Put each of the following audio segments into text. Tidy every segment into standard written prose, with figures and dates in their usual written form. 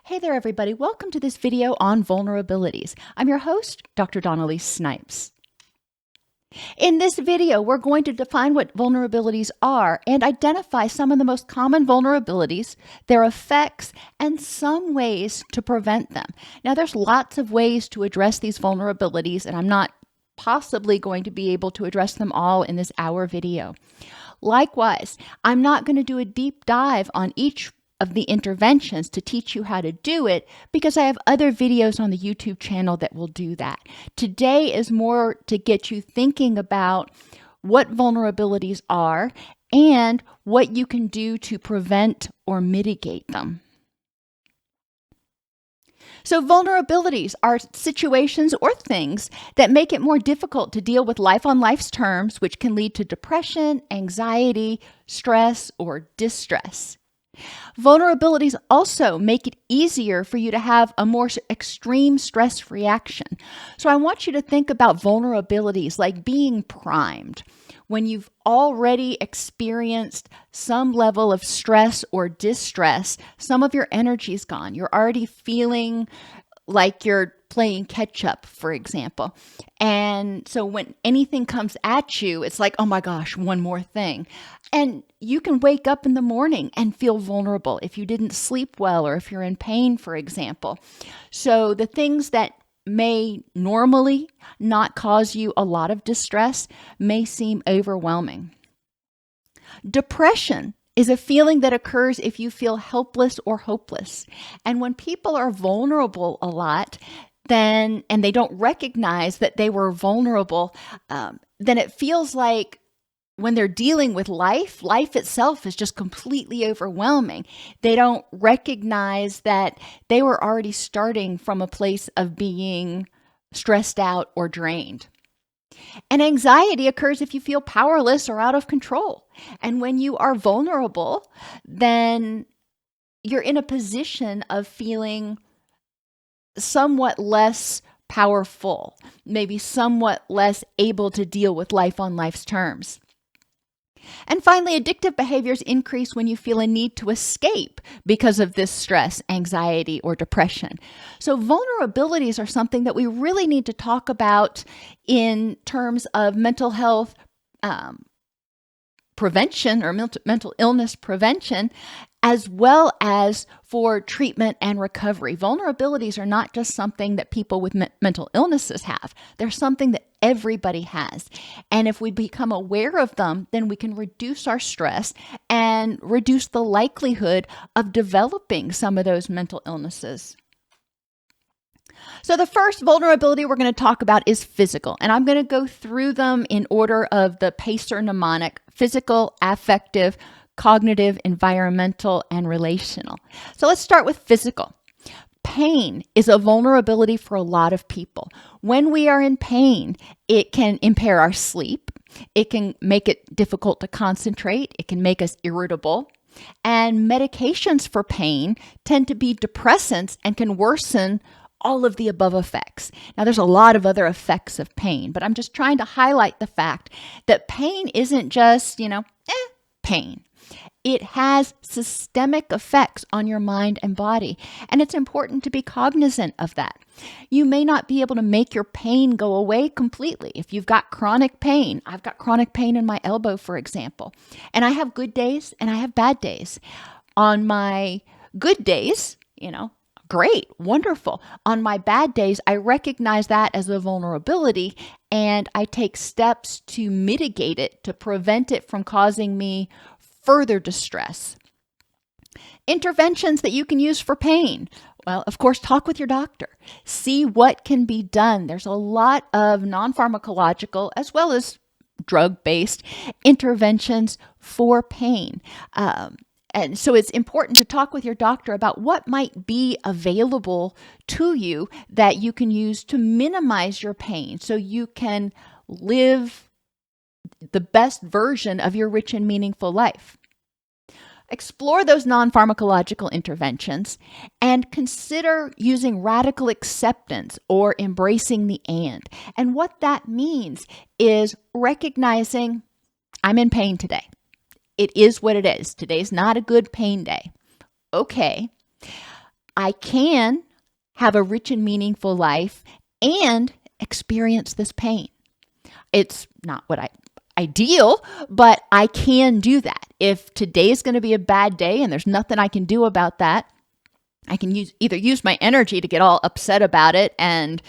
Hey there, everybody. Welcome to this video on vulnerabilities. I'm your host, Dr. Elise Snipes. In this video, we're going to define what vulnerabilities are and identify some of the most common vulnerabilities, their effects, and some ways to prevent them. Now, there's lots of ways to address these vulnerabilities, and I'm not possibly going to be able to address them all in this hour video. Likewise, I'm not going to do a deep dive on each of the interventions to teach you how to do it because I have other videos on the YouTube channel that will do that. Today is more to get you thinking about what vulnerabilities are and what you can do to prevent or mitigate them. So vulnerabilities are situations or things that make it more difficult to deal with life on life's terms, which can lead to depression, anxiety, stress, or distress. Vulnerabilities also make it easier for you to have a more extreme stress reaction. So I want you to think about vulnerabilities like being primed. When you've already experienced some level of stress or distress, some of your energy's gone. You're already feeling like you're playing catch up, for example. And so when anything comes at you, it's like, oh my gosh, one more thing. And you can wake up in the morning and feel vulnerable if you didn't sleep well or if you're in pain, for example. So the things that may normally not cause you a lot of distress may seem overwhelming. Depression is a feeling that occurs if you feel helpless or hopeless. And when people are vulnerable a lot, and they don't recognize that they were vulnerable, then it feels like when they're dealing with life itself is just completely overwhelming. They don't recognize that they were already starting from a place of being stressed out or drained. And anxiety occurs if you feel powerless or out of control. And when you are vulnerable, then you're in a position of feeling somewhat less powerful, maybe somewhat less able to deal with life on life's terms. And finally, addictive behaviors increase when you feel a need to escape because of this stress, anxiety, or depression. So vulnerabilities are something that we really need to talk about in terms of mental health prevention or mental illness prevention, as well as for treatment and recovery. Vulnerabilities are not just something that people with mental illnesses have. They're something that everybody has. And if we become aware of them, then we can reduce our stress and reduce the likelihood of developing some of those mental illnesses. So the first vulnerability we're going to talk about is physical, and I'm going to go through them in order of the PACER mnemonic: physical, affective, cognitive, environmental, and relational. So let's start with physical. Pain is a vulnerability for a lot of people. When we are in pain, it can impair our sleep. It can make it difficult to concentrate. It can make us irritable. And medications for pain tend to be depressants and can worsen all of the above effects. Now, there's a lot of other effects of pain, but I'm just trying to highlight the fact that pain isn't just, pain. It has systemic effects on your mind and body, and it's important to be cognizant of that. You may not be able to make your pain go away completely. If you've got chronic pain, I've got chronic pain in my elbow, for example, and I have good days and I have bad days. On my good days, great, wonderful. On my bad days, I recognize that as a vulnerability and I take steps to mitigate it, to prevent it from causing me further distress. Interventions that you can use for pain. Well, of course, talk with your doctor. See what can be done. There's a lot of non-pharmacological as well as drug-based interventions for pain. And so it's important to talk with your doctor about what might be available to you that you can use to minimize your pain so you can live the best version of your rich and meaningful life. Explore those non-pharmacological interventions and consider using radical acceptance or embracing the and. And what that means is recognizing I'm in pain today. It is what it is. Today's not a good pain day. Okay. I can have a rich and meaningful life and experience this pain. It's not what ideal, but I can do that. If today's going to be a bad day and there's nothing I can do about that, I can either use my energy to get all upset about it and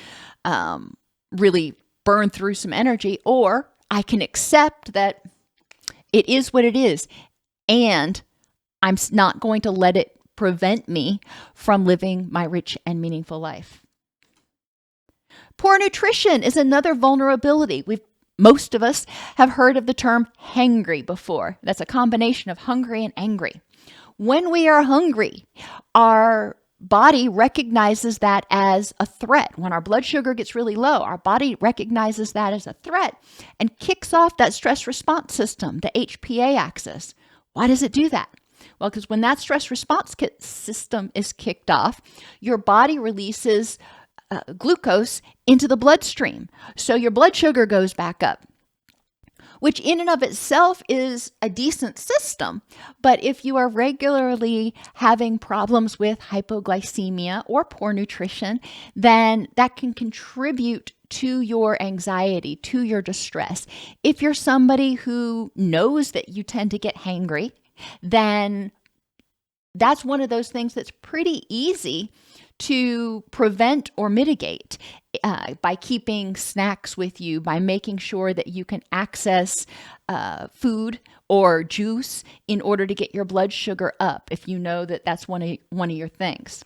really burn through some energy, or I can accept that it is what it is, and I'm not going to let it prevent me from living my rich and meaningful life. Poor nutrition is another vulnerability. Most of us have heard of the term hangry before. That's a combination of hungry and angry. When we are hungry, our body recognizes that as a threat. When our blood sugar gets really low, our body recognizes that as a threat and kicks off that stress response system, the HPA axis. Why does it do that? Well, because when that stress response system is kicked off, your body releases glucose into the bloodstream. So your blood sugar goes back up, which in and of itself is a decent system. But if you are regularly having problems with hypoglycemia or poor nutrition, then that can contribute to your anxiety, to your distress. If you're somebody who knows that you tend to get hangry, then that's one of those things that's pretty easy to prevent or mitigate by keeping snacks with you, by making sure that you can access food or juice in order to get your blood sugar up, if you know that that's one of your things.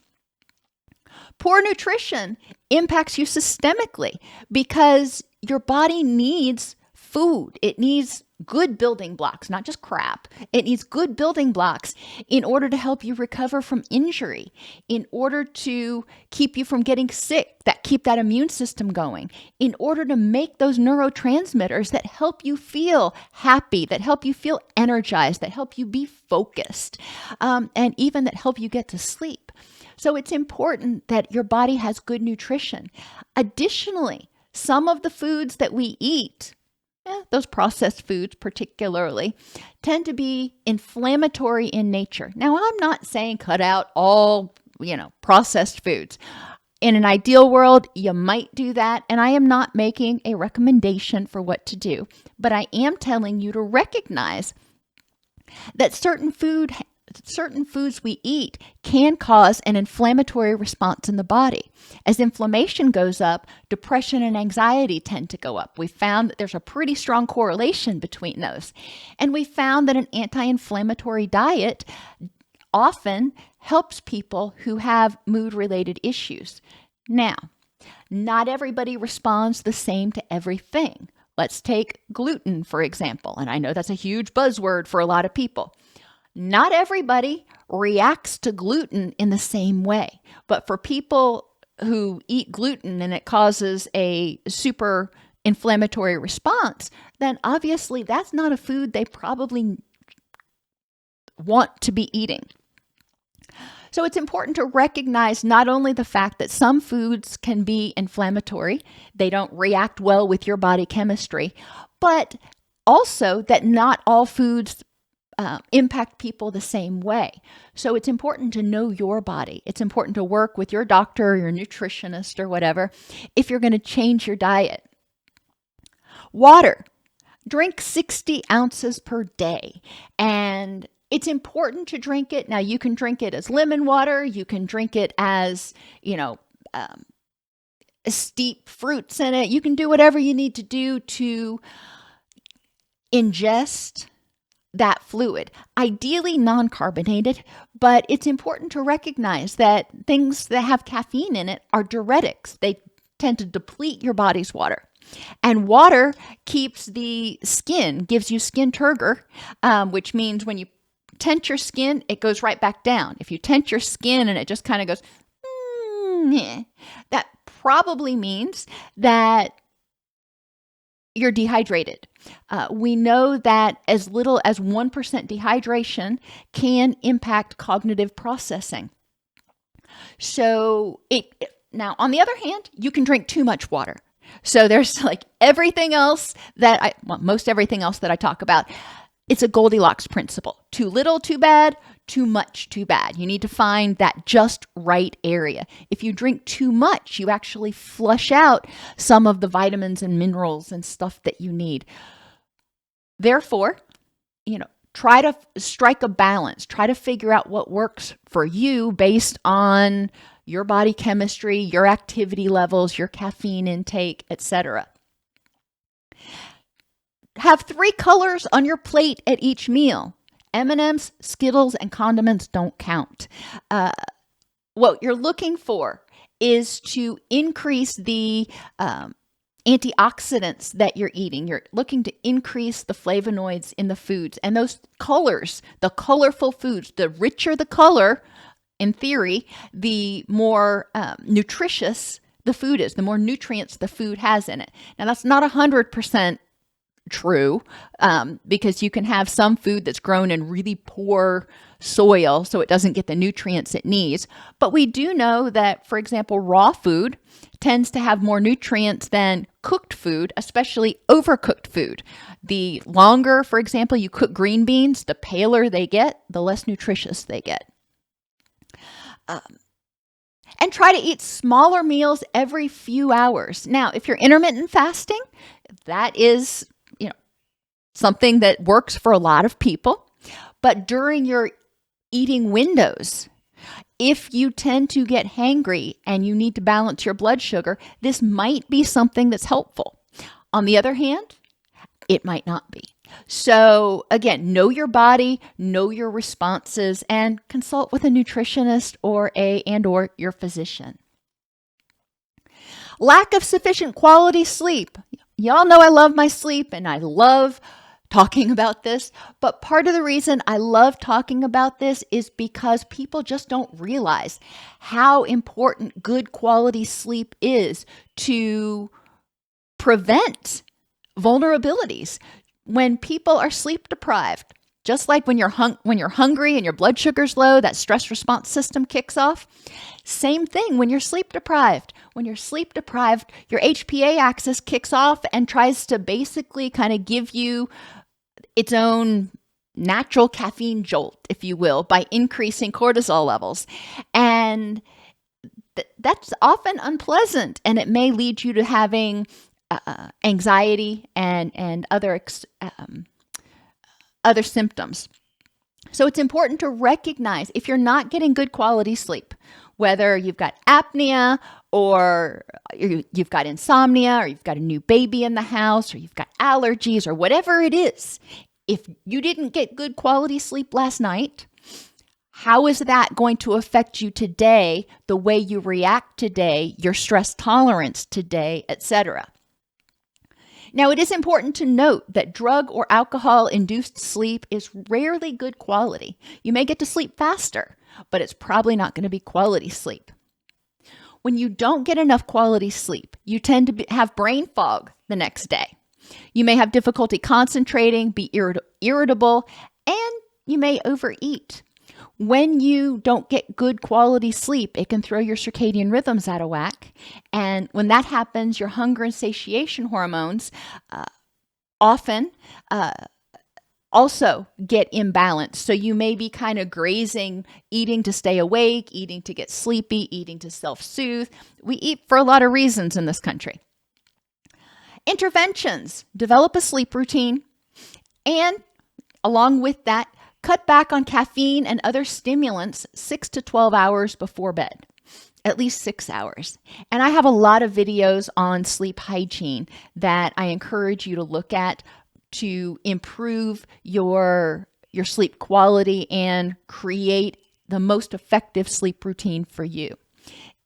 Poor nutrition impacts you systemically because your body needs food. It needs good building blocks, not just crap. It needs good building blocks in order to help you recover from injury, in order to keep you from getting sick, that keep that immune system going, in order to make those neurotransmitters that help you feel happy, that help you feel energized, that help you be focused, and even that help you get to sleep. So it's important that your body has good nutrition. Additionally, some of the foods that we eat, those processed foods particularly, tend to be inflammatory in nature. Now, I'm not saying cut out all, processed foods. In an ideal world, you might do that, and I am not making a recommendation for what to do, but I am telling you to recognize that certain foods we eat can cause an inflammatory response in the body. As inflammation goes up, depression and anxiety tend to go up. We found that there's a pretty strong correlation between those. And we found that an anti-inflammatory diet often helps people who have mood-related issues. Now, not everybody responds the same to everything. Let's take gluten, for example. And I know that's a huge buzzword for a lot of people. Not everybody reacts to gluten in the same way, but for people who eat gluten and it causes a super inflammatory response, then obviously that's not a food they probably want to be eating. So it's important to recognize not only the fact that some foods can be inflammatory, they don't react well with your body chemistry, but also that not all foods impact people the same way. So it's important to know your body. It's important to work with your doctor or your nutritionist or whatever if you're going to change your diet. Water. Drink 60 ounces per day. And it's important to drink it. Now, you can drink it as lemon water. You can drink it as, steep fruits in it. You can do whatever you need to do to ingest that fluid, ideally non-carbonated, but it's important to recognize that things that have caffeine in it are diuretics. They tend to deplete your body's water. And water keeps the skin, gives you skin turgor, which means when you tent your skin, it goes right back down. If you tent your skin and it just kind of goes, that probably means that you're dehydrated. We know that as little as 1% dehydration can impact cognitive processing. So now, on the other hand, you can drink too much water. So there's like everything else most everything else that I talk about. It's a Goldilocks principle. Too little, too bad. too much too bad. You need to find that just right area. If you drink too much, you actually flush out some of the vitamins and minerals and stuff that you need. Therefore, try to strike a balance. Try to figure out what works for you based on your body chemistry, your activity levels, your caffeine intake, etc. Have 3 colors on your plate at each meal. M&Ms, Skittles, and condiments don't count. What you're looking for is to increase the antioxidants that you're eating. You're looking to increase the flavonoids in the foods. And those colors, the colorful foods, the richer the color, in theory, the more nutritious the food is, the more nutrients the food has in it. Now, that's not 100% true, because you can have some food that's grown in really poor soil, so it doesn't get the nutrients it needs. But we do know that, for example, raw food tends to have more nutrients than cooked food, especially overcooked food. The longer, for example, you cook green beans, the paler they get, the less nutritious they get. And try to eat smaller meals every few hours. Now, if you're intermittent fasting, that is something that works for a lot of people. But during your eating windows, if you tend to get hangry and you need to balance your blood sugar, this might be something that's helpful. On the other hand, it might not be. So again, know your body, know your responses, and consult with a nutritionist or your physician. Lack of sufficient quality sleep. Y'all know I love my sleep and I love talking about this, but part of the reason I love talking about this is because people just don't realize how important good quality sleep is to prevent vulnerabilities. When people are sleep deprived, just like when you're hungry and your blood sugar's low, that stress response system kicks off. Same thing when you're sleep deprived. When you're sleep deprived, your HPA axis kicks off and tries to basically kind of give you its own natural caffeine jolt, if you will, by increasing cortisol levels. And that's often unpleasant, and it may lead you to having anxiety and other symptoms. So it's important to recognize if you're not getting good quality sleep, whether you've got apnea or you've got insomnia or you've got a new baby in the house or you've got allergies or whatever it is. If you didn't get good quality sleep last night, how is that going to affect you today, the way you react today, your stress tolerance today, etc.? Now, it is important to note that drug or alcohol-induced sleep is rarely good quality. You may get to sleep faster, but it's probably not going to be quality sleep. When you don't get enough quality sleep, you tend to have brain fog the next day. You may have difficulty concentrating, be irritable, and you may overeat. When you don't get good quality sleep, it can throw your circadian rhythms out of whack. And when that happens, your hunger and satiation hormones often also get imbalanced. So you may be kind of grazing, eating to stay awake, eating to get sleepy, eating to self-soothe. We eat for a lot of reasons in this country. Interventions: develop a sleep routine, and along with that, cut back on caffeine and other stimulants 6 to 12 hours before bed, at least 6 hours. And I have a lot of videos on sleep hygiene that I encourage you to look at to improve your sleep quality and create the most effective sleep routine for you.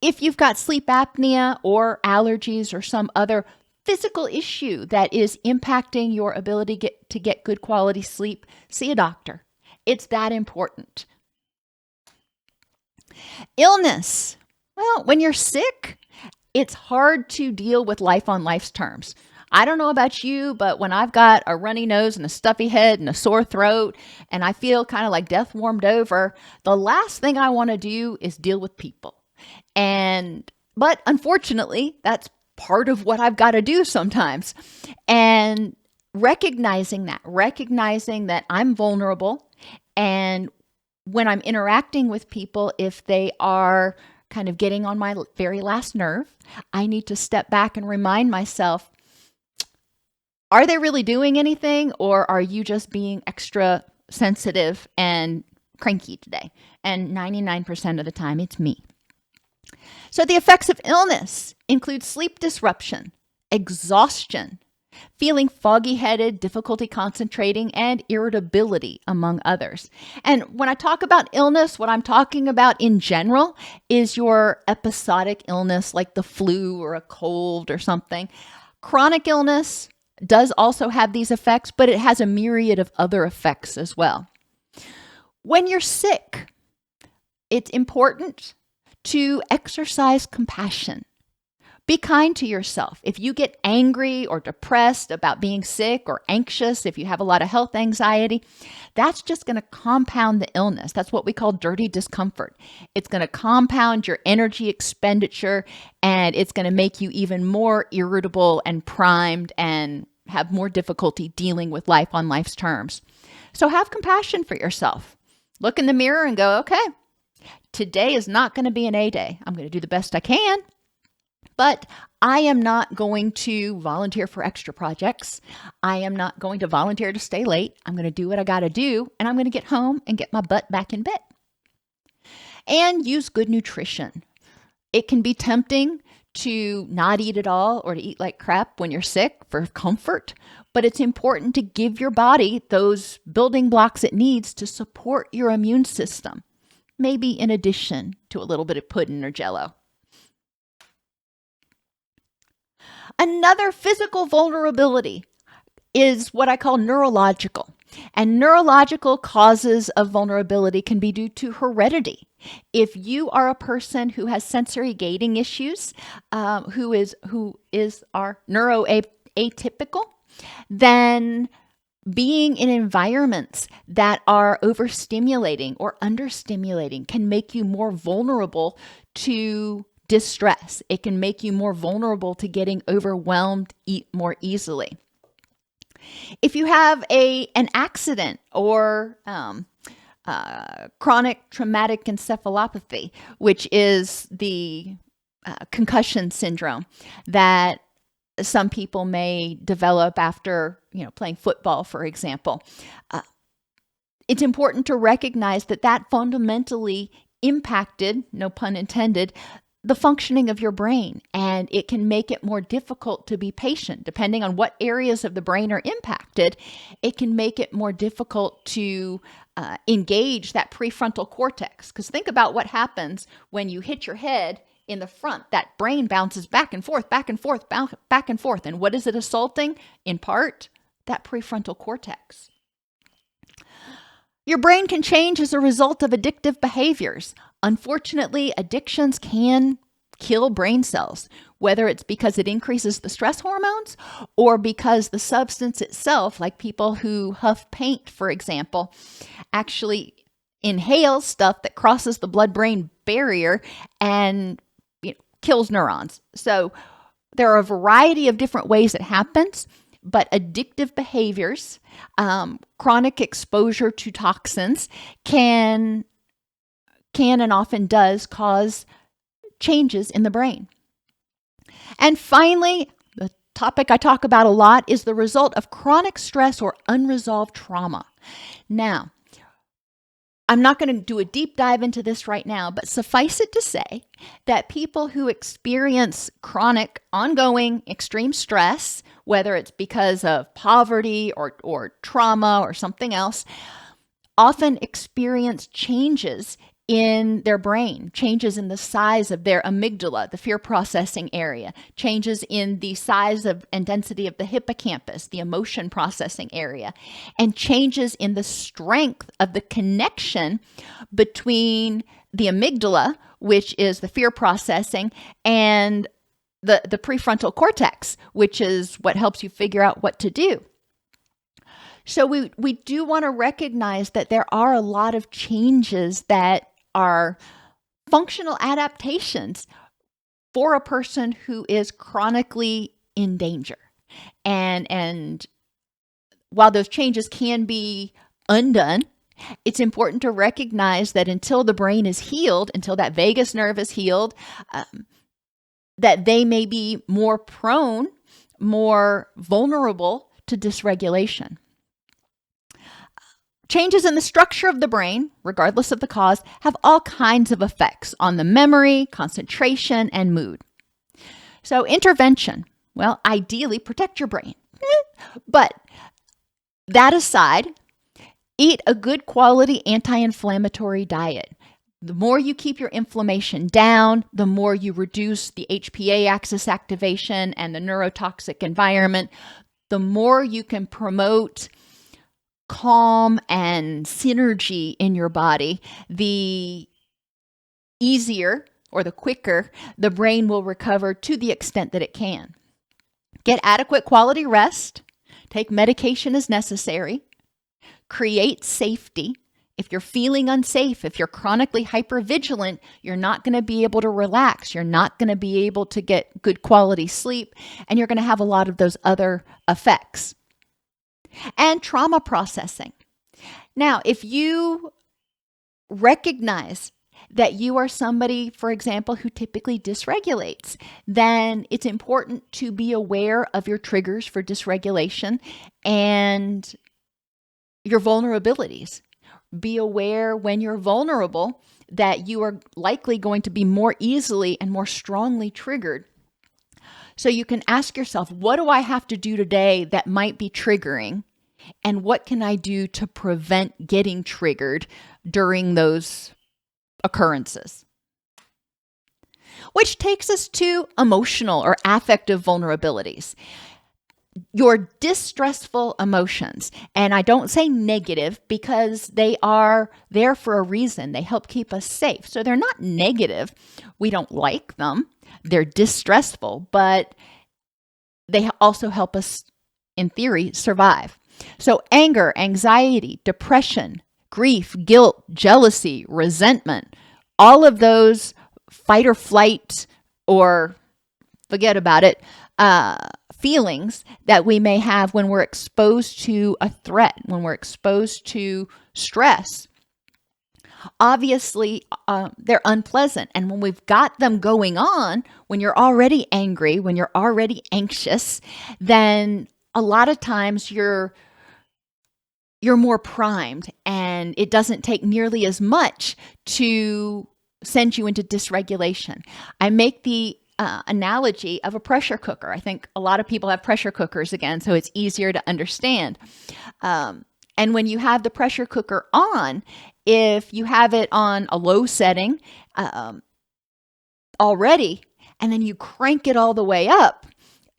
If you've got sleep apnea or allergies or some other physical issue that is impacting your ability to get good quality sleep, see a doctor. It's that important. Illness. Well, when you're sick, it's hard to deal with life on life's terms. I don't know about you, but when I've got a runny nose and a stuffy head and a sore throat, and I feel kind of like death warmed over, the last thing I want to do is deal with people. But unfortunately, that's part of what I've got to do sometimes. And recognizing that I'm vulnerable, and when I'm interacting with people, if they are kind of getting on my very last nerve, I need to step back and remind myself, are they really doing anything, or are you just being extra sensitive and cranky today? And 99% of the time, it's me. So the effects of illness include sleep disruption, exhaustion, feeling foggy-headed, difficulty concentrating, and irritability, among others. And when I talk about illness, what I'm talking about in general is your episodic illness, like the flu or a cold or something. Chronic illness does also have these effects, but it has a myriad of other effects as well. When you're sick, it's important to exercise compassion. Be kind to yourself. If you get angry or depressed about being sick or anxious, if you have a lot of health anxiety, that's just going to compound the illness. That's what we call dirty discomfort. It's going to compound your energy expenditure, and it's going to make you even more irritable and primed and have more difficulty dealing with life on life's terms. So have compassion for yourself. Look in the mirror and go, okay, today is not going to be an A day. I'm going to do the best I can. But I am not going to volunteer for extra projects. I am not going to volunteer to stay late. I'm going to do what I got to do, and I'm going to get home and get my butt back in bed. And use good nutrition. It can be tempting to not eat at all or to eat like crap when you're sick for comfort, but it's important to give your body those building blocks it needs to support your immune system, maybe in addition to a little bit of pudding or Jell-O. Another physical vulnerability is what I call neurological. And neurological causes of vulnerability can be due to heredity. If you are a person who has sensory gating issues, who is our neuroatypical, then being in environments that are overstimulating or understimulating can make you more vulnerable to distress. It can make you more vulnerable to getting overwhelmed more easily. If you have an accident or chronic traumatic encephalopathy, which is the concussion syndrome that some people may develop after, playing football, for example, it's important to recognize that fundamentally impacted, no pun intended, the functioning of your brain, and it can make it more difficult to be patient. Depending on what areas of the brain are impacted, it can make it more difficult to engage that prefrontal cortex. Because think about what happens when you hit your head in the front. That brain bounces back and forth, back and forth, back and forth. And what is it assaulting? In part, that prefrontal cortex. Your brain can change as a result of addictive behaviors. Unfortunately, addictions can kill brain cells, whether it's because it increases the stress hormones or because the substance itself, like people who huff paint, for example, actually inhales stuff that crosses the blood-brain barrier and kills neurons. So there are a variety of different ways it happens. But addictive behaviors, chronic exposure to toxins can and often does cause changes in the brain. And finally, the topic I talk about a lot is the result of chronic stress or unresolved trauma. Now, I'm not going to do a deep dive into this right now, but suffice it to say that people who experience chronic, ongoing, extreme stress, whether it's because of poverty or trauma or something else, often experience changes in their brain, changes in the size of their amygdala, the fear processing area, changes in the size of and density of the hippocampus, the emotion processing area, and changes in the strength of the connection between the amygdala, which is the fear processing, and the prefrontal cortex, which is what helps you figure out what to do. So we do want to recognize that there are a lot of changes that are functional adaptations for a person who is chronically in danger. And while those changes can be undone, It's important to recognize that until the brain is healed, until that vagus nerve is healed, that they may be more prone, more vulnerable to dysregulation. Changes in the structure of the brain, regardless of the cause, have all kinds of effects on the memory, concentration, and mood. So intervention, well, ideally protect your brain. But that aside, eat a good quality anti-inflammatory diet. The more you keep your inflammation down, the more you reduce the HPA axis activation and the neurotoxic environment, the more you can promote calm and synergy in your body, the easier or the quicker the brain will recover to the extent that it can. Get adequate quality rest, take medication as necessary, create safety. If you're feeling unsafe, if you're chronically hypervigilant, you're not going to be able to relax. You're not going to be able to get good quality sleep, and you're going to have a lot of those other effects. And trauma processing. Now, if you recognize that you are somebody, for example, who typically dysregulates, then it's important to be aware of your triggers for dysregulation and your vulnerabilities. Be aware when you're vulnerable that you are likely going to be more easily and more strongly triggered. So you can ask yourself, what do I have to do today that might be triggering? And what can I do to prevent getting triggered during those occurrences? Which takes us to emotional or affective vulnerabilities. Your distressful emotions, and I don't say negative because they are there for a reason. They help keep us safe. So they're not negative. We don't like them. They're distressful, but they also help us, in theory, survive. So anger, anxiety, depression, grief, guilt, jealousy, resentment, all of those fight or flight or forget about it feelings that we may have when we're exposed to a threat, when we're exposed to stress. Obviously, they're unpleasant. And when we've got them going on, when you're already angry, when you're already anxious, then a lot of times you're more primed, and it doesn't take nearly as much to send you into dysregulation. I make the analogy of a pressure cooker. I think a lot of people have pressure cookers again, so it's easier to understand. And when you have the pressure cooker on, if you have it on a low setting already, and then you crank it all the way up,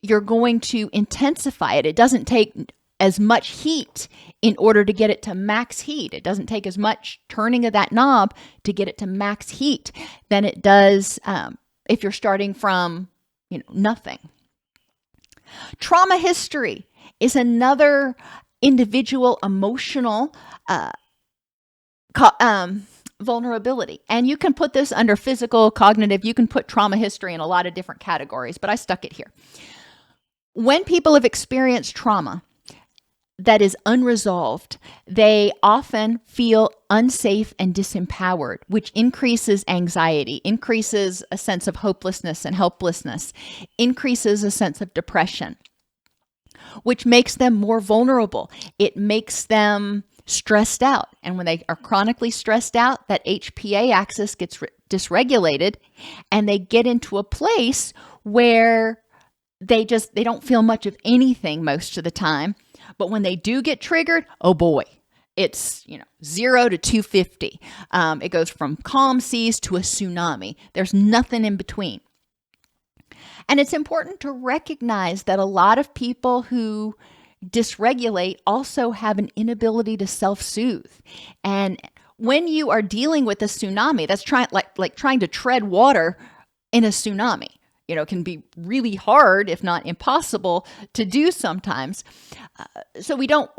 you're going to intensify it. It doesn't take as much heat in order to get it to max heat. It doesn't take as much turning of that knob to get it to max heat than it does if you're starting from nothing. Trauma history is another individual emotional vulnerability. And you can put this under physical, cognitive. You can put trauma history in a lot of different categories, but I stuck it here. When people have experienced trauma that is unresolved, they often feel unsafe and disempowered, which increases anxiety, increases a sense of hopelessness and helplessness, increases a sense of depression, which makes them more vulnerable. It makes them stressed out. And when they are chronically stressed out, that HPA axis gets dysregulated, and they get into a place where they don't feel much of anything most of the time. But when they do get triggered, oh boy, it's 0 to 250. It goes from calm seas to a tsunami. There's nothing in between. And it's important to recognize that a lot of people who dysregulate also have an inability to self-soothe. And when you are dealing with a tsunami, that's trying to tread water in a tsunami. It can be really hard, if not impossible, to do sometimes. So we don't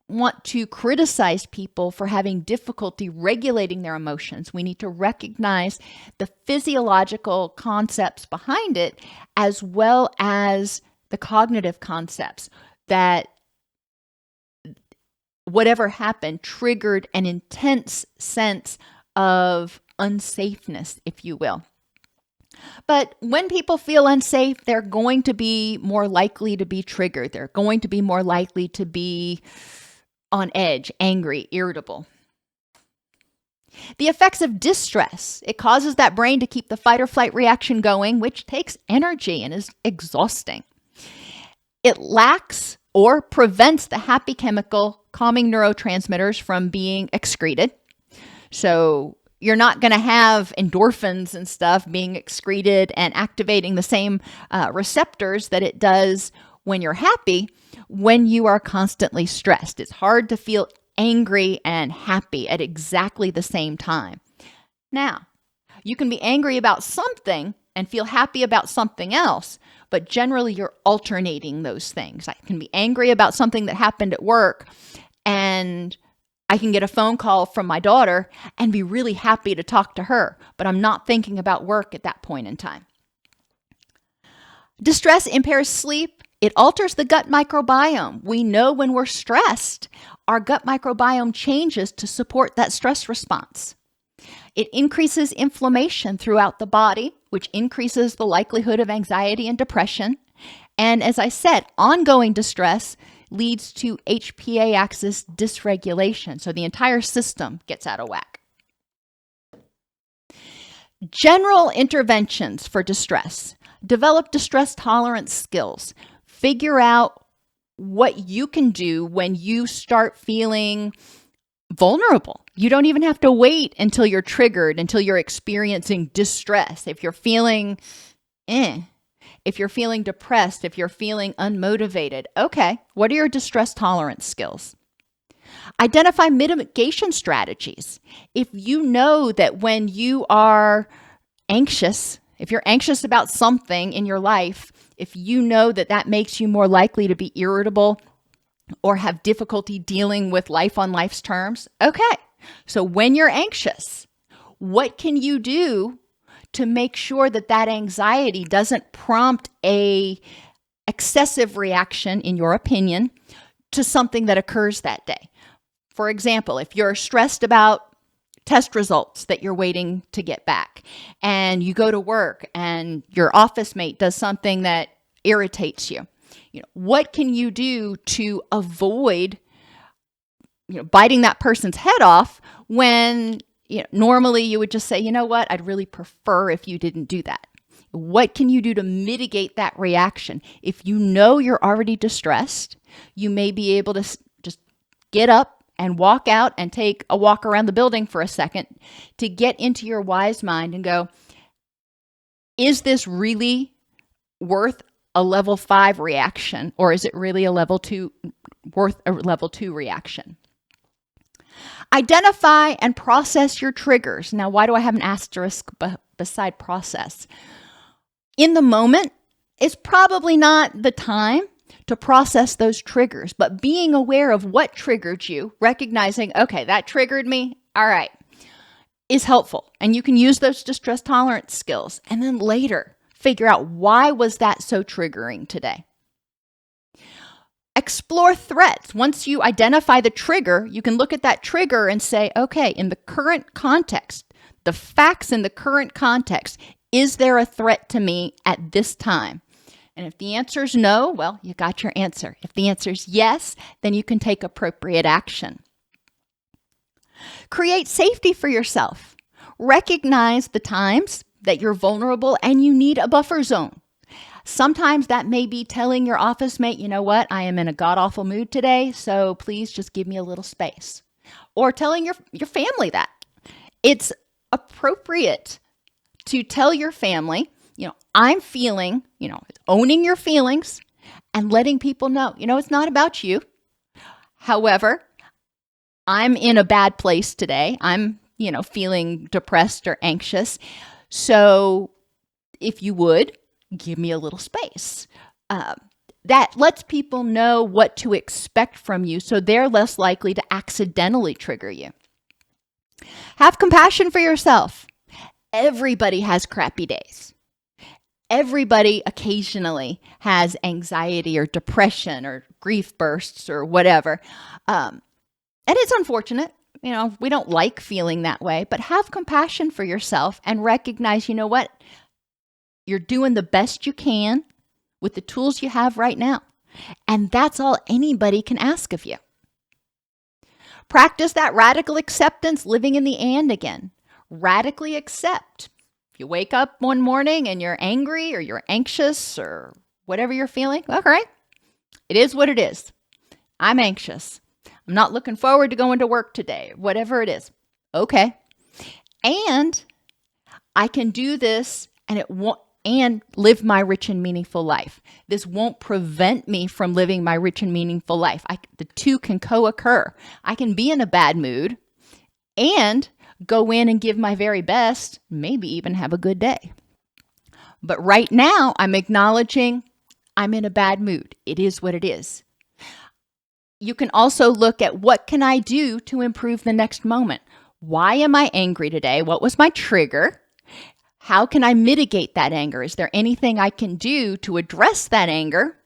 want to criticize people for having difficulty regulating their emotions. We need to recognize the physiological concepts behind it, as well as the cognitive concepts that whatever happened triggered an intense sense of unsafeness, if you will. But when people feel unsafe, they're going to be more likely to be triggered. They're going to be more likely to be on edge, angry, irritable. The effects of distress. It causes that brain to keep the fight or flight reaction going, which takes energy and is exhausting. It lacks or prevents the happy chemical calming neurotransmitters from being excreted. So you're not going to have endorphins and stuff being excreted and activating the same receptors that it does when you're happy when you are constantly stressed. It's hard to feel angry and happy at exactly the same time. Now, you can be angry about something and feel happy about something else, but generally you're alternating those things. I can be angry about something that happened at work, and I can get a phone call from my daughter and be really happy to talk to her, but I'm not thinking about work at that point in time. Distress impairs sleep. It alters the gut microbiome. We know when we're stressed, our gut microbiome changes to support that stress response. It increases inflammation throughout the body, which increases the likelihood of anxiety and depression. And as I said, ongoing distress leads to HPA axis dysregulation. So the entire system gets out of whack. General interventions for distress. Develop distress tolerance skills. Figure out what you can do when you start feeling vulnerable. You don't even have to wait until you're triggered, until you're experiencing distress. If you're feeling if you're feeling depressed, if you're feeling unmotivated, okay, what are your distress tolerance skills? Identify mitigation strategies. If you know that when you are anxious, if you're anxious about something in your life, if you know that that makes you more likely to be irritable or have difficulty dealing with life on life's terms, okay. So when you're anxious, what can you do to make sure that that anxiety doesn't prompt a excessive reaction, in your opinion, to something that occurs that day? For example, if you're stressed about test results that you're waiting to get back, and you go to work and your office mate does something that irritates you, what can you do to avoid biting that person's head off when normally you would just say, you know what, I'd really prefer if you didn't do that. What can you do to mitigate that reaction? If you know you're already distressed, you may be able to just get up and walk out and take a walk around the building for a second to get into your wise mind and go, is this really worth a level 5 reaction, or is it really worth a level 2 reaction? Identify and process your triggers. Now, why do I have an asterisk beside process? In the moment, it's probably not the time to process those triggers, but being aware of what triggered you, recognizing, okay, that triggered me, all right, is helpful. And you can use those distress tolerance skills. And then later, figure out, why was that so triggering today? Explore threats. Once you identify the trigger, you can look at that trigger and say, okay, in the current context, the facts in the current context, is there a threat to me at this time? And if the answer is no, well, you got your answer. If the answer is yes, then you can take appropriate action. Create safety for yourself. Recognize the times that you're vulnerable and you need a buffer zone. Sometimes that may be telling your office mate, you know what, I am in a god-awful mood today, so please just give me a little space. Or telling your family that. It's appropriate to tell your family, I'm feeling, owning your feelings and letting people know, it's not about you. However, I'm in a bad place today. I'm, feeling depressed or anxious. So if you would, give me a little space. That lets people know what to expect from you, so they're less likely to accidentally trigger you. Have compassion for yourself. Everybody has crappy days. Everybody occasionally has anxiety or depression or grief bursts or whatever. And it's unfortunate. We don't like feeling that way, but have compassion for yourself and recognize, you know what? You're doing the best you can with the tools you have right now. And that's all anybody can ask of you. Practice that radical acceptance, living in the and again. Radically accept. If you wake up one morning and you're angry or you're anxious or whatever you're feeling, all right, it is what it is. I'm anxious. I'm not looking forward to going to work today, whatever it is. Okay. And I can do this and live my rich and meaningful life. This won't prevent me from living my rich and meaningful life. The two can co-occur. I can be in a bad mood and go in and give my very best, maybe even have a good day. But right now, I'm acknowledging I'm in a bad mood. It is what it is. You can also look at what can I do to improve the next moment? Why am I angry today? What was my trigger? How can I mitigate that anger? Is there anything I can do to address that anger?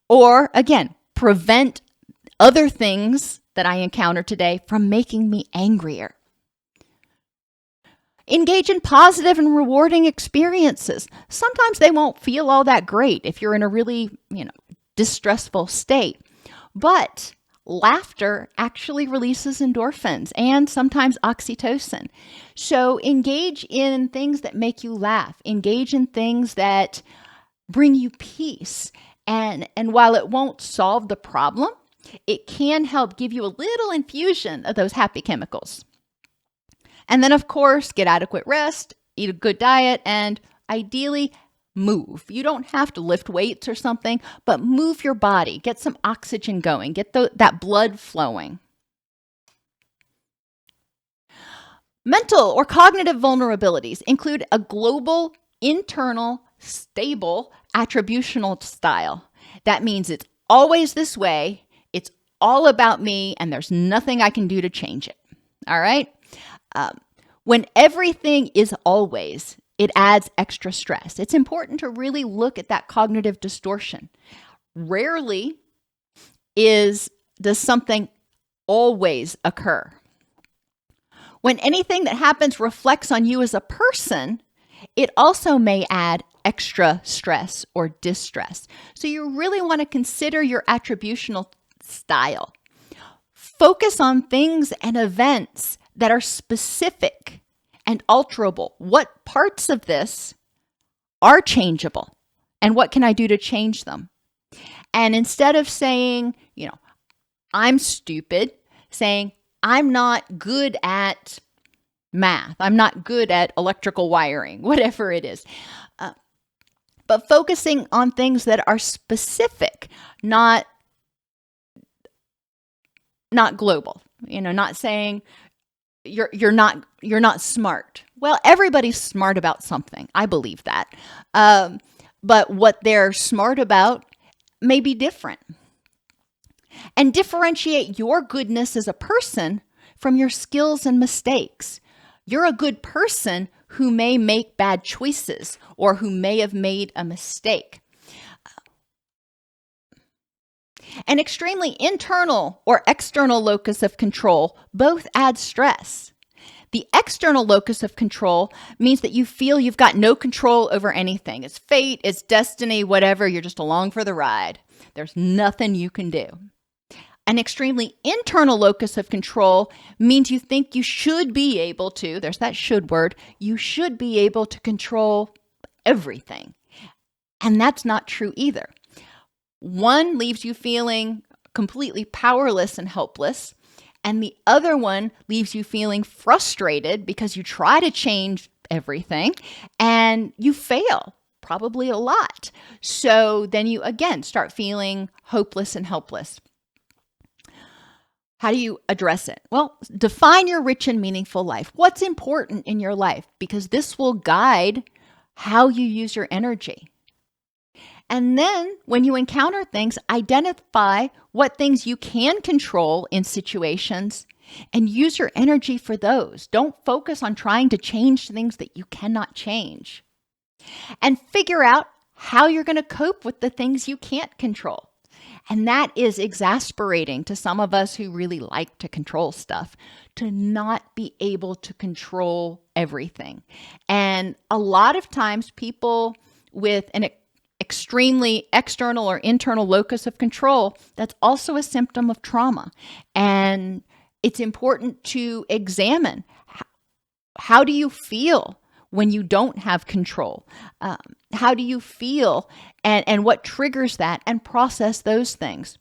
Or again, prevent other things that I encounter today from making me angrier. Engage in positive and rewarding experiences. Sometimes they won't feel all that great if you're in a really, distressful state. But laughter actually releases endorphins and sometimes oxytocin. So engage in things that make you laugh. Engage in things that bring you peace. And while it won't solve the problem, it can help give you a little infusion of those happy chemicals. And then, of course, get adequate rest, eat a good diet, and ideally move. You don't have to lift weights or something, but move your body. Get some oxygen going. Get that blood flowing. Mental or cognitive vulnerabilities include a global, internal, stable attributional style. That means it's always this way, it's all about me, and there's nothing I can do to change it. All right? When everything is always, it adds extra stress. It's important to really look at that cognitive distortion. Rarely does something always occur. When anything that happens reflects on you as a person, it also may add extra stress or distress. So you really want to consider your attributional style. Focus on things and events that are specific and alterable. What parts of this are changeable? And what can I do to change them? And instead of saying, I'm stupid, saying, I'm not good at math. I'm not good at electrical wiring, whatever it is. But focusing on things that are specific, not global. Not saying you're not smart. Well, everybody's smart about something. I believe that. But what they're smart about may be different. And differentiate your goodness as a person from your skills and mistakes. You're a good person who may make bad choices or who may have made a mistake. An extremely internal or external locus of control both add stress. The external locus of control means that you feel you've got no control over anything. It's fate, it's destiny, whatever. You're just along for the ride. There's nothing you can do. An extremely internal locus of control means you think you should be able to, there's that should word, you should be able to control everything. And that's not true either. One leaves you feeling completely powerless and helpless, and the other one leaves you feeling frustrated because you try to change everything and you fail, probably a lot. So then you again start feeling hopeless and helpless. How do you address it? Well, define your rich and meaningful life. What's important in your life? Because this will guide how you use your energy. And then when you encounter things, identify what things you can control in situations and use your energy for those. Don't focus on trying to change things that you cannot change. And figure out how you're going to cope with the things you can't control. And that is exasperating to some of us who really like to control stuff, to not be able to control everything. And a lot of times people with an extremely external or internal locus of control, that's also a symptom of trauma. And it's important to examine, how do you feel when you don't have control? How do you feel, and what triggers that, and process those things.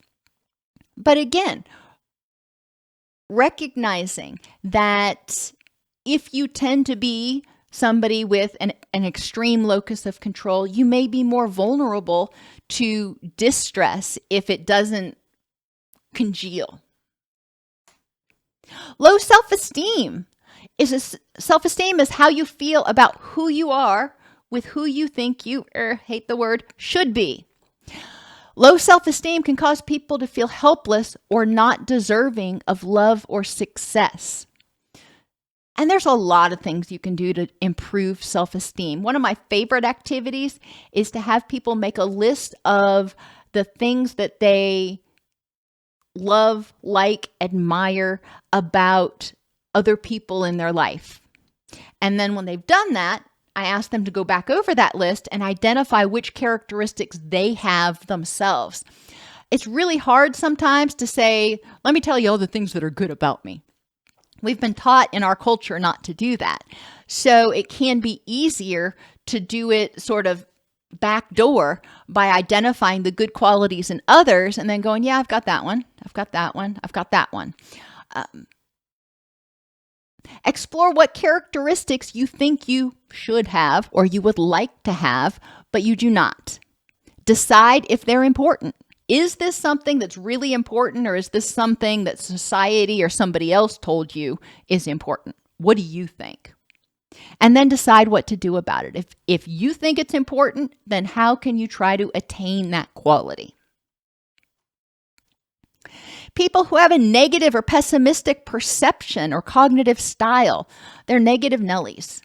But again, recognizing that if you tend to be somebody with an extreme locus of control, you may be more vulnerable to distress if it doesn't congeal. Low self-esteem is how you feel about who you are with who you think you, hate the word, should be. Low self-esteem can cause people to feel helpless or not deserving of love or success. And there's a lot of things you can do to improve self-esteem. One of my favorite activities is to have people make a list of the things that they love, like, admire about other people in their life. And then when they've done that, I ask them to go back over that list and identify which characteristics they have themselves. It's really hard sometimes to say, let me tell you all the things that are good about me. We've been taught in our culture not to do that. So it can be easier to do it sort of backdoor by identifying the good qualities in others and then going, yeah, I've got that one. I've got that one. I've got that one. Explore what characteristics you think you should have or you would like to have, but you do not. Decide if they're important. Is this something that's really important, or is this something that society or somebody else told you is important? What do you think? And then decide what to do about it. If you think it's important, then how can you try to attain that quality? People who have a negative or pessimistic perception or cognitive style, they're negative Nellies.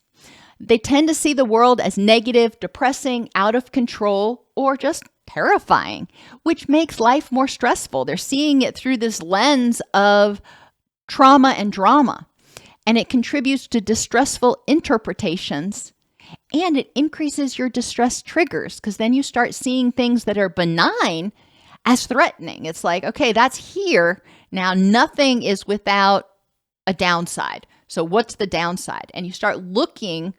They tend to see the world as negative, depressing, out of control, or just terrifying, which makes life more stressful. They're seeing it through this lens of trauma and drama, and it contributes to distressful interpretations, and it increases your distress triggers, because then you start seeing things that are benign as threatening. It's like, okay, that's here. Now, nothing is without a downside. So what's the downside? And you start looking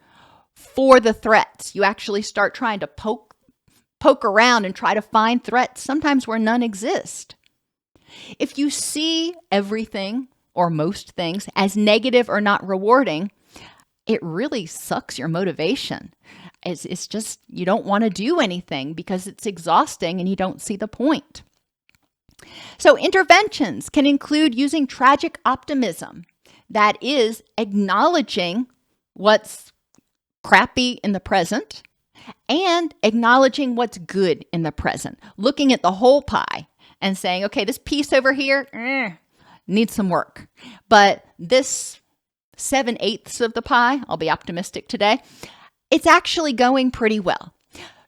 for the threats. You actually start trying to poke around and try to find threats, sometimes where none exist. If you see everything or most things as negative or not rewarding, it really sucks your motivation. It's just, you don't want to do anything because it's exhausting and you don't see the point. So interventions can include using tragic optimism. That is acknowledging what's crappy in the present and acknowledging what's good in the present. Looking at the whole pie and saying, okay, this piece over here needs some work. But this 7/8 of the pie, I'll be optimistic today, it's actually going pretty well.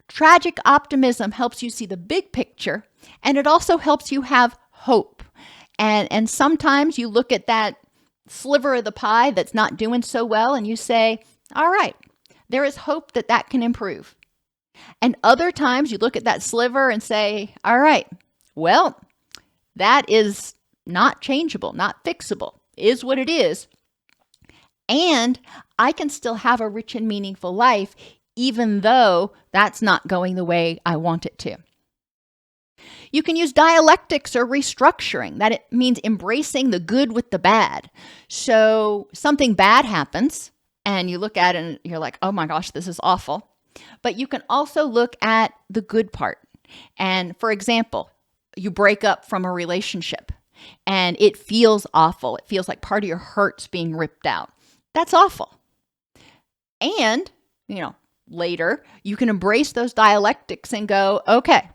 Tragic optimism helps you see the big picture, and it also helps you have hope. And sometimes you look at that sliver of the pie that's not doing so well and you say, all right, there is hope that that can improve. And other times you look at that sliver and say, all right, well, that is not changeable, not fixable, is what it is. And I can still have a rich and meaningful life, even though that's not going the way I want it to. You can use dialectics or restructuring. That it means embracing the good with the bad. So something bad happens and you look at it and you're like, oh my gosh, this is awful. But you can also look at the good part. And for example, you break up from a relationship and it feels awful. It feels like part of your heart's being ripped out. That's awful. And, later you can embrace those dialectics and go, okay,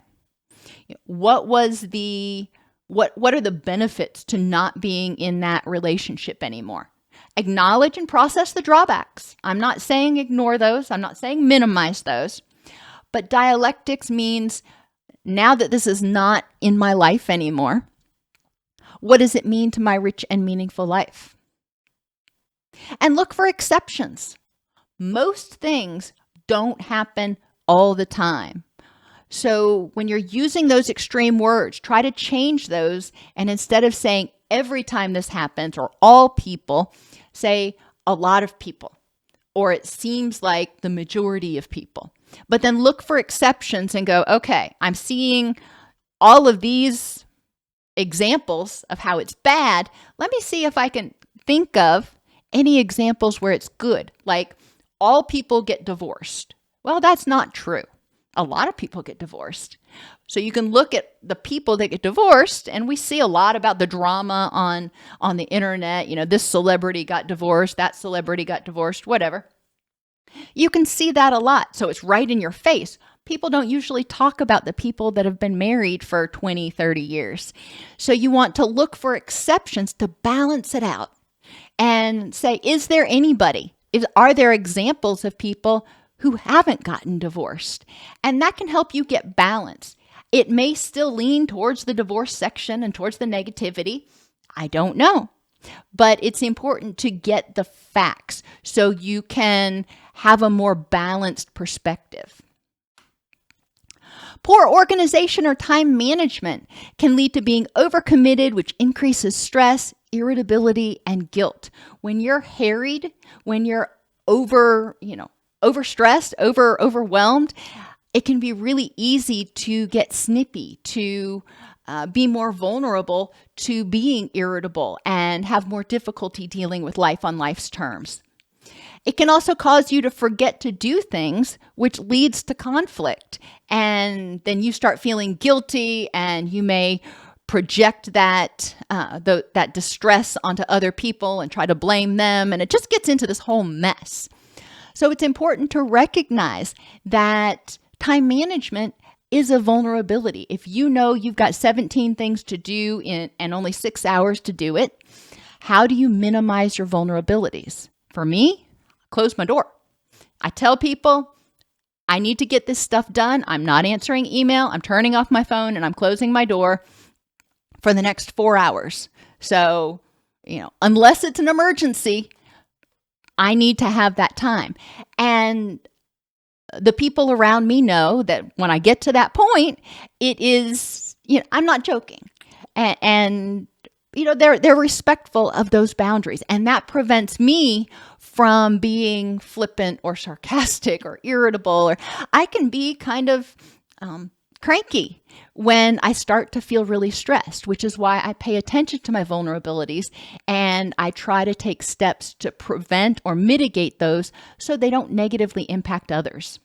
what are the benefits to not being in that relationship anymore? Acknowledge and process the drawbacks. I'm not saying ignore those. I'm not saying minimize those. But dialectics means Now that this is not in my life anymore, what does it mean to my rich and meaningful life? And look for exceptions. Most things don't happen all the time. So when you're using those extreme words, try to change those. And instead of saying every time this happens or all people, say a lot of people, or it seems like the majority of people. But then look for exceptions and go, okay, I'm seeing all of these examples of how it's bad. Let me see if I can think of any examples where it's good. Like all people get divorced. Well, that's not true. A lot of people get divorced. So you can look at the people that get divorced, and we see a lot about the drama on the internet. You know, this celebrity got divorced, that celebrity got divorced, whatever. You can see that a lot. So it's right in your face. People don't usually talk about the people that have been married for 20, 30 years. So you want to look for exceptions to balance it out and say, is there anybody? Are there examples of people who haven't gotten divorced? And that can help you get balance. It may still lean towards the divorce section and towards the negativity. I don't know. But it's important to get the facts so you can have a more balanced perspective. Poor organization or time management can lead to being overcommitted, which increases stress, irritability, and guilt. When you're harried, when you're overstressed, overwhelmed, it can be really easy to get snippy, to be more vulnerable to being irritable and have more difficulty dealing with life on life's terms. It can also cause you to forget to do things, which leads to conflict. And then you start feeling guilty, and you may project that distress onto other people and try to blame them. And it just gets into this whole mess. So it's important to recognize that time management is a vulnerability. If you know you've got 17 things to do and only 6 hours to do it, how do you minimize your vulnerabilities? For me, close my door. I tell people, I need to get this stuff done. I'm not answering email. I'm turning off my phone and I'm closing my door for the next 4 hours. So, unless it's an emergency, I need to have that time. And the people around me know that when I get to that point, it is, I'm not joking. And they're respectful of those boundaries. And that prevents me from being flippant or sarcastic or irritable, or I can be kind of cranky when I start to feel really stressed, which is why I pay attention to my vulnerabilities and I try to take steps to prevent or mitigate those so they don't negatively impact others.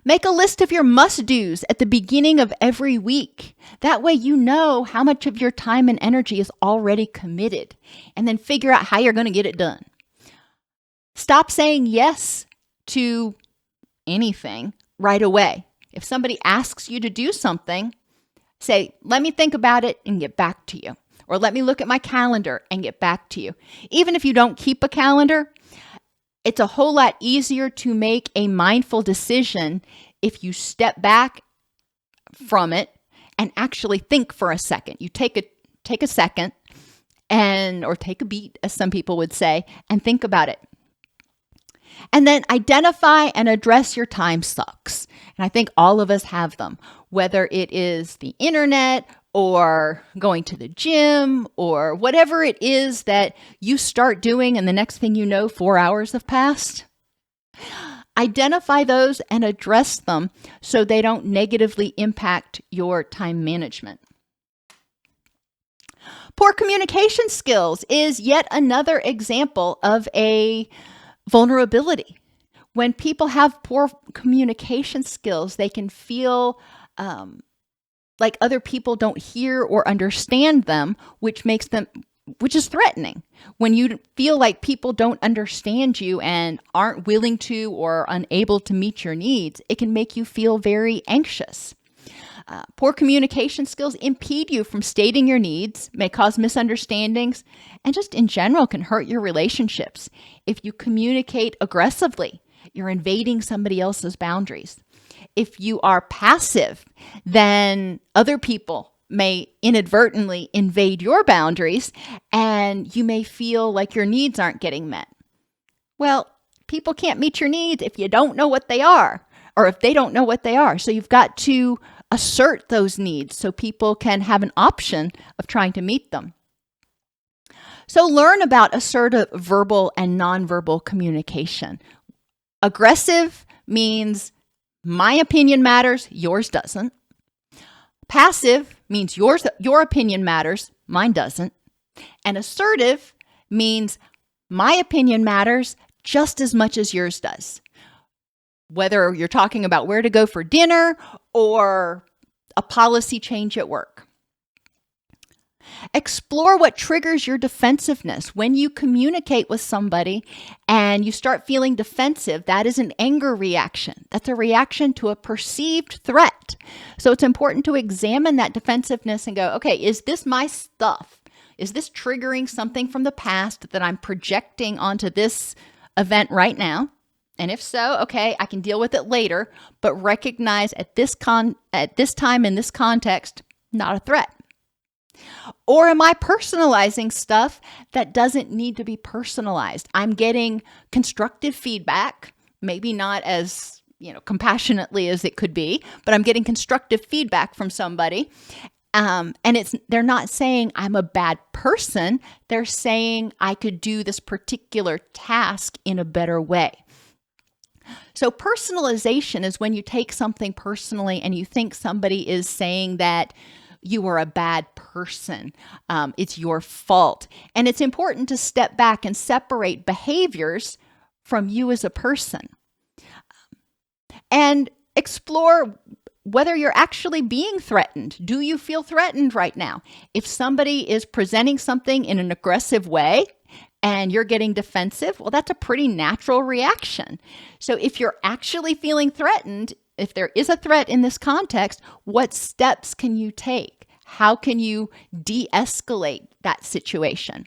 Make a list of your must-dos at the beginning of every week. That way you know how much of your time and energy is already committed, and then figure out how you're going to get it done. Stop saying yes to anything right away. If somebody asks you to do something, say, let me think about it and get back to you. Or let me look at my calendar and get back to you. Even if you don't keep a calendar, it's a whole lot easier to make a mindful decision if you step back from it and actually think for a second. You take a second or take a beat, as some people would say, and think about it. And then identify and address your time sucks. And I think all of us have them, whether it is the internet or going to the gym or whatever it is that you start doing and the next thing you know, 4 hours have passed. Identify those and address them so they don't negatively impact your time management. Poor communication skills is yet another example of a vulnerability. When people have poor communication skills, they can feel like other people don't hear or understand them, which is threatening. When you feel like people don't understand you and aren't willing to or unable to meet your needs, it can make you feel very anxious. Poor communication skills impede you from stating your needs, may cause misunderstandings, and just in general can hurt your relationships. If you communicate aggressively, you're invading somebody else's boundaries. If you are passive, then other people may inadvertently invade your boundaries and you may feel like your needs aren't getting met. Well, people can't meet your needs if you don't know what they are, or if they don't know what they are. So you've got to assert those needs so people can have an option of trying to meet them. So learn about assertive verbal and nonverbal communication. Aggressive means my opinion matters, yours doesn't. Passive means your opinion matters, mine doesn't. And assertive means my opinion matters just as much as yours does. Whether you're talking about where to go for dinner or a policy change at work. Explore what triggers your defensiveness. When you communicate with somebody and you start feeling defensive, that is an anger reaction. That's a reaction to a perceived threat. So it's important to examine that defensiveness and go, okay, is this my stuff? Is this triggering something from the past that I'm projecting onto this event right now? And if so, okay, I can deal with it later, but recognize at this time in this context, not a threat. Or am I personalizing stuff that doesn't need to be personalized? I'm getting constructive feedback, maybe not as, compassionately as it could be, but I'm getting constructive feedback from somebody. And they're not saying I'm a bad person. They're saying I could do this particular task in a better way. So personalization is when you take something personally and you think somebody is saying that you are a bad person. It's your fault. And it's important to step back and separate behaviors from you as a person. And explore whether you're actually being threatened. Do you feel threatened right now? If somebody is presenting something in an aggressive way and you're getting defensive, well, that's a pretty natural reaction. So if you're actually feeling threatened, if there is a threat in this context, what steps can you take? How can you de-escalate that situation?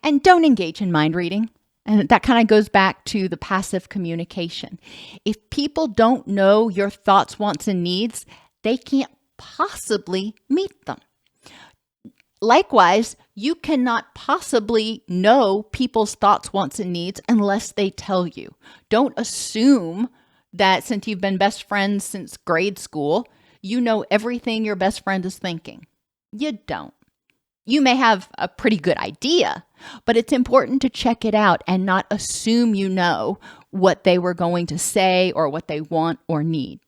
And don't engage in mind reading. And that kind of goes back to the passive communication. If people don't know your thoughts, wants, and needs, they can't possibly meet them. Likewise, you cannot possibly know people's thoughts, wants, and needs unless they tell you. Don't assume that since you've been best friends since grade school, you know everything your best friend is thinking. You don't. You may have a pretty good idea, but it's important to check it out and not assume you know what they were going to say or what they want or need.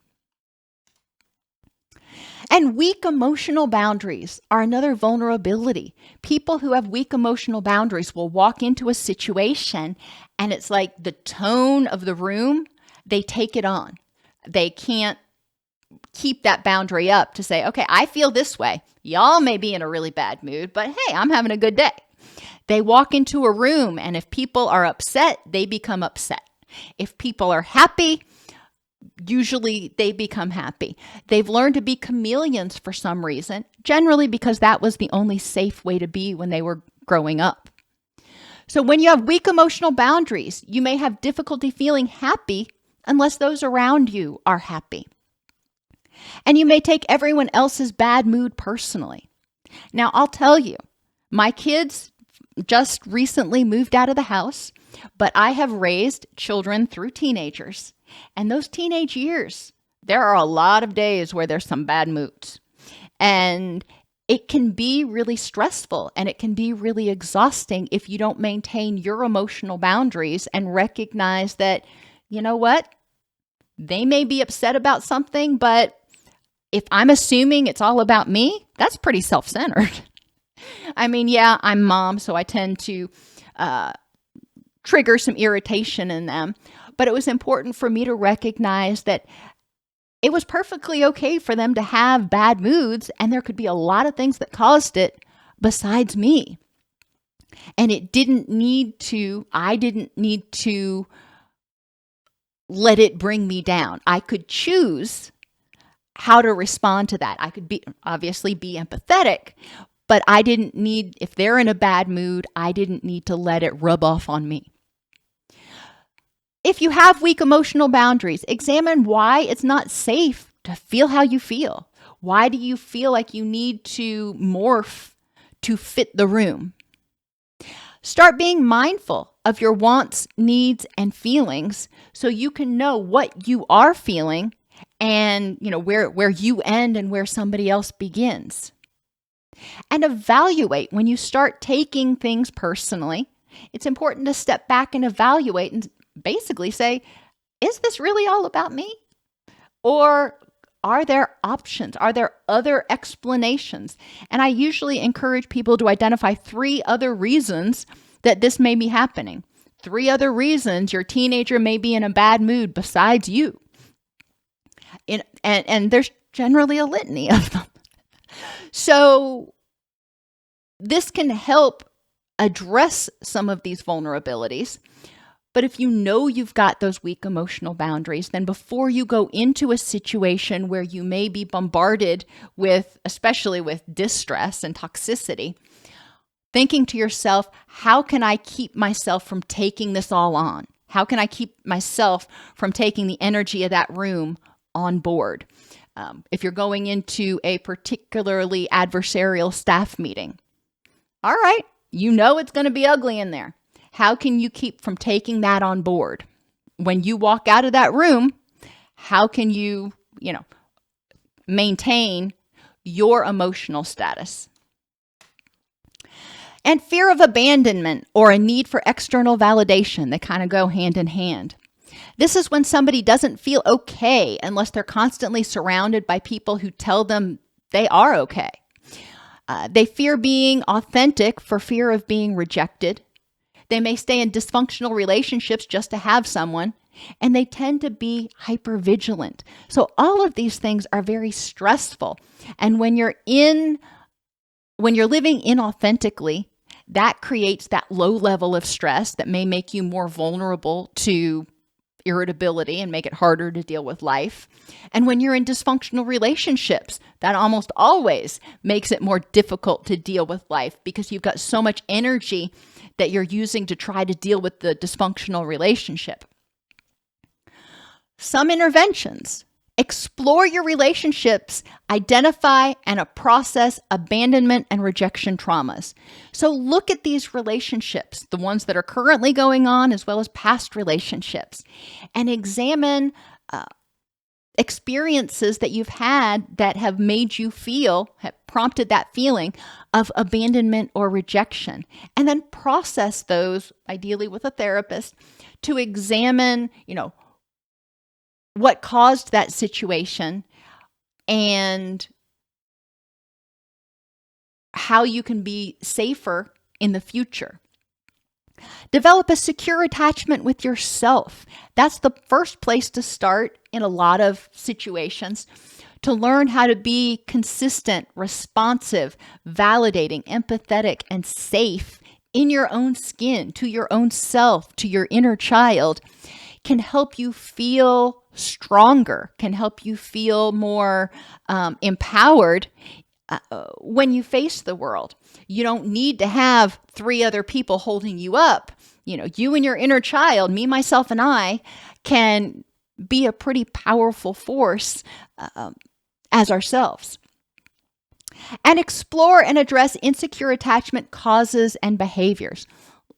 And weak emotional boundaries are another vulnerability. People who have weak emotional boundaries will walk into a situation and it's like the tone of the room, they take it on. They can't keep that boundary up to say, okay, I feel this way. Y'all may be in a really bad mood, but hey, I'm having a good day. They walk into a room and if people are upset, they become upset. If people are happy, usually they become happy. They've learned to be chameleons for some reason, generally because that was the only safe way to be when they were growing up. So when you have weak emotional boundaries, you may have difficulty feeling happy unless those around you are happy. And you may take everyone else's bad mood personally. Now, I'll tell you, my kids just recently moved out of the house, but I have raised children through teenagers. And those teenage years, there are a lot of days where there's some bad moods. And it can be really stressful and it can be really exhausting if you don't maintain your emotional boundaries and recognize that, you know what? They may be upset about something, but if I'm assuming it's all about me, that's pretty self-centered. I mean, yeah, I'm mom, so I tend to trigger some irritation in them. But it was important for me to recognize that it was perfectly okay for them to have bad moods, and there could be a lot of things that caused it besides me. And I didn't need to let it bring me down. I could choose how to respond to that. I could obviously be empathetic, but I didn't need, if they're in a bad mood, I didn't need to let it rub off on me. If you have weak emotional boundaries, examine why it's not safe to feel how you feel. Why do you feel like you need to morph to fit the room? Start being mindful of your wants, needs, and feelings so you can know what you are feeling and where you end and where somebody else begins. And evaluate when you start taking things personally. It's important to step back and evaluate and basically say, is this really all about me? Or are there options? Are there other explanations? And I usually encourage people to identify 3 other reasons that this may be happening. 3 other reasons your teenager may be in a bad mood besides you. And there's generally a litany of them. So this can help address some of these vulnerabilities. But if you know you've got those weak emotional boundaries, then before you go into a situation where you may be bombarded with, especially with distress and toxicity, thinking to yourself, how can I keep myself from taking this all on? How can I keep myself from taking the energy of that room on board? If you're going into a particularly adversarial staff meeting, all right, you know it's going to be ugly in there. How can you keep from taking that on board? When you walk out of that room, how can you, maintain your emotional status? And fear of abandonment or a need for external validation, they kind of go hand in hand. This is when somebody doesn't feel okay unless they're constantly surrounded by people who tell them they are okay. They fear being authentic for fear of being rejected. They may stay in dysfunctional relationships just to have someone, and they tend to be hypervigilant. So all of these things are very stressful. And when you're living inauthentically, that creates that low level of stress that may make you more vulnerable to irritability and make it harder to deal with life. And when you're in dysfunctional relationships, that almost always makes it more difficult to deal with life because you've got so much energy that you're using to try to deal with the dysfunctional relationship. Some interventions. Explore your relationships, identify and process abandonment and rejection traumas. So look at these relationships, the ones that are currently going on as well as past relationships, and examine experiences that you've had that have made you feel, have prompted that feeling of abandonment or rejection, and then process those, ideally with a therapist, to examine, what caused that situation and how you can be safer in the future. Develop a secure attachment with yourself. That's the first place to start in a lot of situations, to learn how to be consistent, responsive, validating, empathetic, and safe in your own skin, to your own self, to your inner child, can help you feel stronger, can help you feel more empowered when you face the world. You don't need to have 3 other people holding you up. You and your inner child, me, myself, and I, can be a pretty powerful force as ourselves. And explore and address insecure attachment causes and behaviors.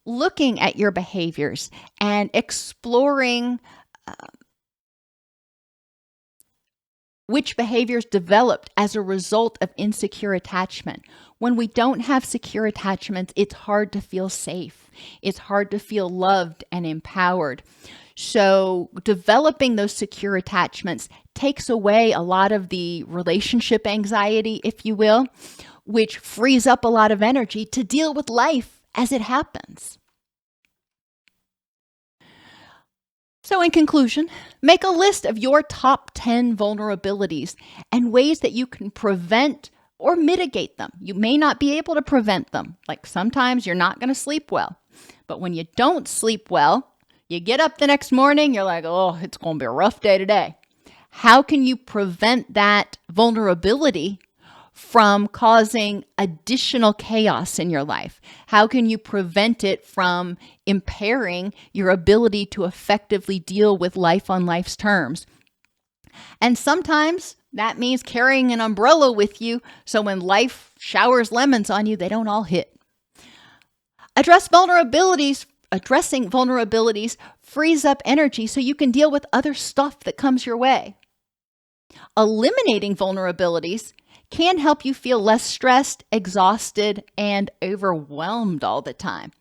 Looking at your behaviors and exploring which behaviors developed as a result of insecure attachment. When we don't have secure attachments, it's hard to feel safe. It's hard to feel loved and empowered. So developing those secure attachments takes away a lot of the relationship anxiety, if you will, which frees up a lot of energy to deal with life as it happens. So in conclusion, make a list of your top 10 vulnerabilities and ways that you can prevent or mitigate them. You may not be able to prevent them. Like sometimes you're not going to sleep well. But when you don't sleep well, you get up the next morning, you're like, oh, it's going to be a rough day today. How can you prevent that vulnerability from causing additional chaos in your life? How can you prevent it from impairing your ability to effectively deal with life on life's terms? And sometimes that means carrying an umbrella with you so when life showers lemons on you, they don't all hit. Addressing vulnerabilities frees up energy so you can deal with other stuff that comes your way. Eliminating vulnerabilities can help you feel less stressed, exhausted, and overwhelmed all the time.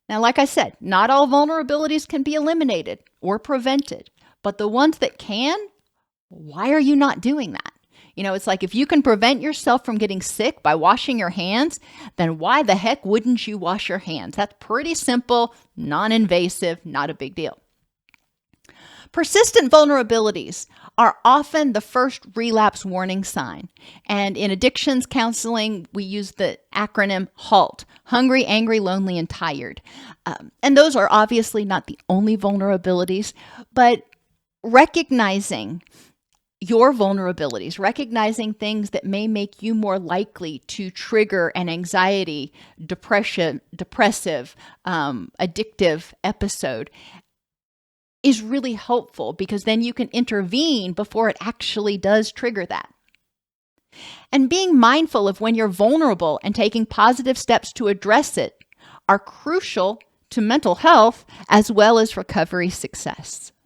Now, like I said, not all vulnerabilities can be eliminated or prevented, but the ones that can, why are you not doing that? It's like if you can prevent yourself from getting sick by washing your hands, then why the heck wouldn't you wash your hands? That's pretty simple, non-invasive, not a big deal. Persistent vulnerabilities are often the first relapse warning sign. And in addictions counseling, we use the acronym HALT: hungry, angry, lonely, and tired. And those are obviously not the only vulnerabilities, but recognizing your vulnerabilities, recognizing things that may make you more likely to trigger an anxiety, depressive, addictive episode is really helpful, because then you can intervene before it actually does trigger that. And being mindful of when you're vulnerable and taking positive steps to address it are crucial to mental health as well as recovery success.